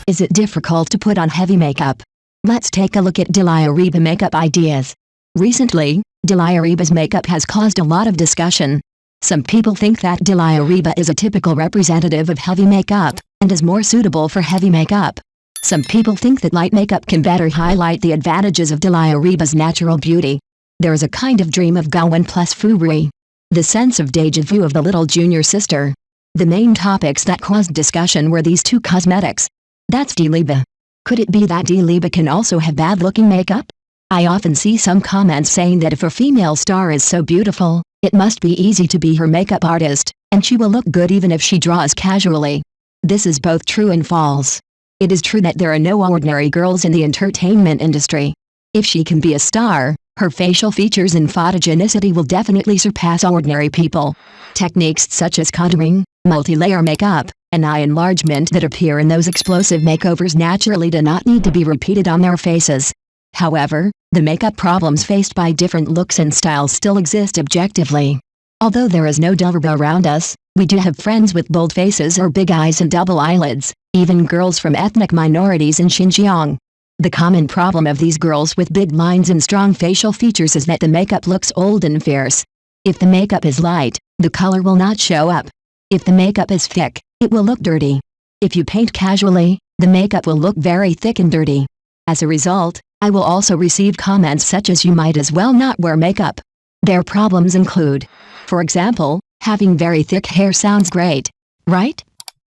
Is it difficult to put on heavy makeup? Let's take a look at Dilireba makeup ideas. Recently, Dilireba's makeup has caused a lot of discussion. Some people think that Dilireba is a typical representative of heavy makeup, and is more suitable for heavy makeup. Some people think that light makeup can better highlight the advantages of Dilireba's natural beauty. There is a kind of dream of Gawain plus Foolery. The sense of déjà vu of the little junior sister. The main topics that caused discussion were these two cosmetics. That's Dilireba. Could it be that Dilireba can also have bad-looking makeup? I often see some comments saying that if a female star is so beautiful, it must be easy to be her makeup artist, and she will look good even if she draws casually. This is both true and false. It is true that there are no ordinary girls in the entertainment industry. If she can be a star, her facial features and photogenicity will definitely surpass ordinary people. Techniques such as contouring, multi-layer makeup, and eye enlargement that appear in those explosive makeovers naturally do not need to be repeated on their faces. However, the makeup problems faced by different looks and styles still exist objectively. Although there is no Dilireba around us, we do have friends with bold faces or big eyes and double eyelids, even girls from ethnic minorities in Xinjiang. The common problem of these girls with big lines and strong facial features is that the makeup looks old and fierce. If the makeup is light, the color will not show up. If the makeup is thick, it will look dirty. If you paint casually, the makeup will look very thick and dirty. As a result, I will also receive comments such as "you might as well not wear makeup." Their problems include, for example, having very thick hair sounds great, right?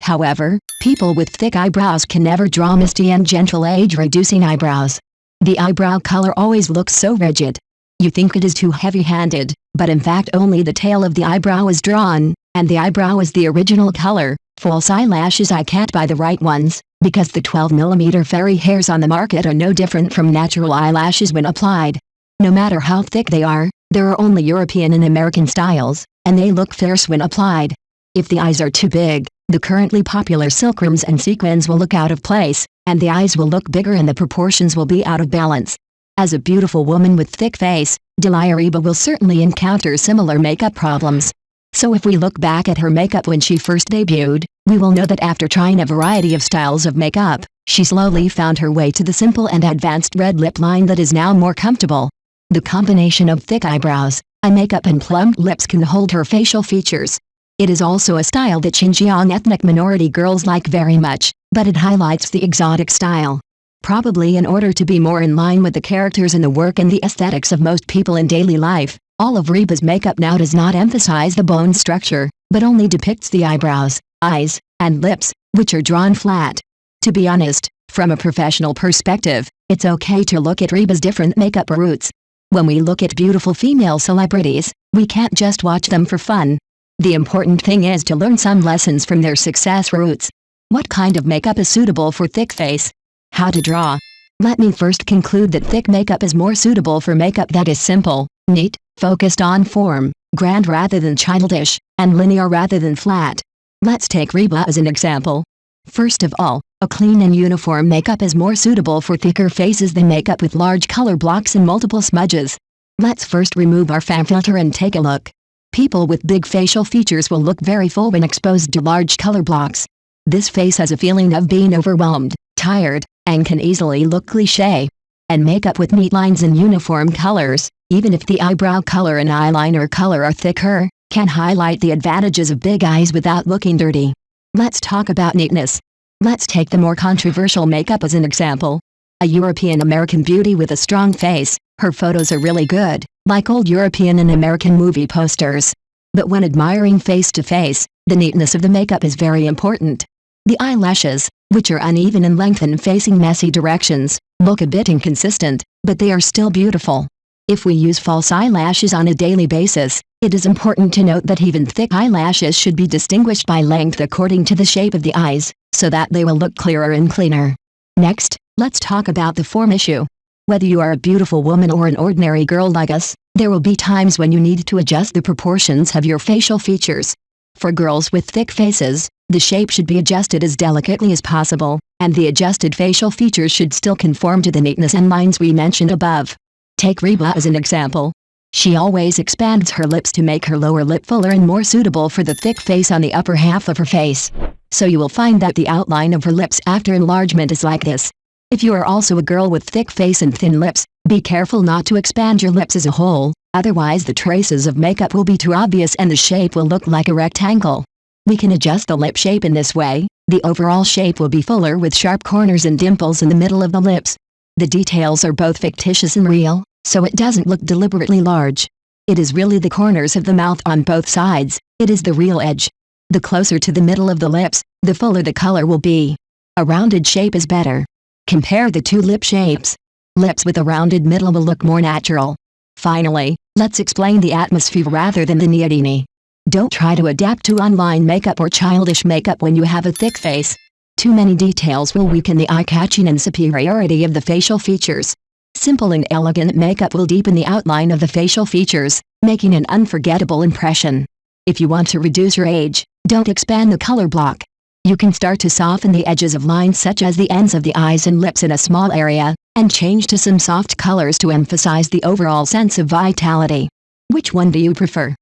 However, people with thick eyebrows can never draw misty and gentle age-reducing eyebrows. The eyebrow color always looks so rigid. You think it is too heavy-handed, but in fact only the tail of the eyebrow is drawn, and the eyebrow is the original color. False eyelashes, I can't buy the right ones, because the 12mm fairy hairs on the market are no different from natural eyelashes when applied. No matter how thick they are, there are only European and American styles, and they look fierce when applied. If the eyes are too big, the currently popular silkrams and sequins will look out of place, and the eyes will look bigger and the proportions will be out of balance. As a beautiful woman with thick face, Dilireba will certainly encounter similar makeup problems. So if we look back at her makeup when she first debuted, we will know that after trying a variety of styles of makeup, she slowly found her way to the simple and advanced red lip line that is now more comfortable. The combination of thick eyebrows, eye makeup and plump lips can hold her facial features. It is also a style that Xinjiang ethnic minority girls like very much, but it highlights the exotic style. Probably in order to be more in line with the characters in the work and the aesthetics of most people in daily life, all of Reba's makeup now does not emphasize the bone structure, but only depicts the eyebrows, eyes, and lips, which are drawn flat. To be honest, from a professional perspective, it's okay to look at Reba's different makeup routes. When we look at beautiful female celebrities, we can't just watch them for fun. The important thing is to learn some lessons from their success routes. What kind of makeup is suitable for thick face? How to draw? Let me first conclude that thick makeup is more suitable for makeup that is simple, neat, focused on form, grand rather than childish, and linear rather than flat. Let's take Reba as an example. First of all, a clean and uniform makeup is more suitable for thicker faces than makeup with large color blocks and multiple smudges. Let's first remove our fan filter and take a look. People with big facial features will look very full when exposed to large color blocks. This face has a feeling of being overwhelmed, tired, and can easily look cliché. And makeup with neat lines and uniform colors, even if the eyebrow color and eyeliner color are thicker, can highlight the advantages of big eyes without looking dirty. Let's talk about neatness. Let's take the more controversial makeup as an example. A European-American beauty with a strong face, her photos are really good, like old European and American movie posters. But when admiring face-to-face, the neatness of the makeup is very important. The eyelashes, which are uneven in length and facing messy directions, look a bit inconsistent, but they are still beautiful. If we use false eyelashes on a daily basis, it is important to note that even thick eyelashes should be distinguished by length according to the shape of the eyes, so that they will look clearer and cleaner. Next, let's talk about the form issue. Whether you are a beautiful woman or an ordinary girl like us, there will be times when you need to adjust the proportions of your facial features. For girls with thick faces, the shape should be adjusted as delicately as possible, and the adjusted facial features should still conform to the neatness and lines we mentioned above. Take Reba as an example. She always expands her lips to make her lower lip fuller and more suitable for the thick face on the upper half of her face. so you will find that the outline of her lips after enlargement is like this. If you are also a girl with thick face and thin lips, be careful not to expand your lips as a whole, otherwise the traces of makeup will be too obvious and the shape will look like a rectangle. We can adjust the lip shape in this way. The overall shape will be fuller with sharp corners and dimples in the middle of the lips. The details are both fictitious and real, so it doesn't look deliberately large. It is really the corners of the mouth on both sides. It is the real edge. The closer to the middle of the lips, the fuller the color will be. A rounded shape is better. Compare the two lip shapes. Lips with a rounded middle will look more natural. Finally, let's explain the atmosphere rather than the needini. Don't try to adapt to online makeup or childish makeup when you have a thick face. Too many details will weaken the eye-catching and superiority of the facial features. Simple and elegant makeup will deepen the outline of the facial features, making an unforgettable impression. If you want to reduce your age, don't expand the color block. You can start to soften the edges of lines such as the ends of the eyes and lips in a small area, and change to some soft colors to emphasize the overall sense of vitality. Which one do you prefer?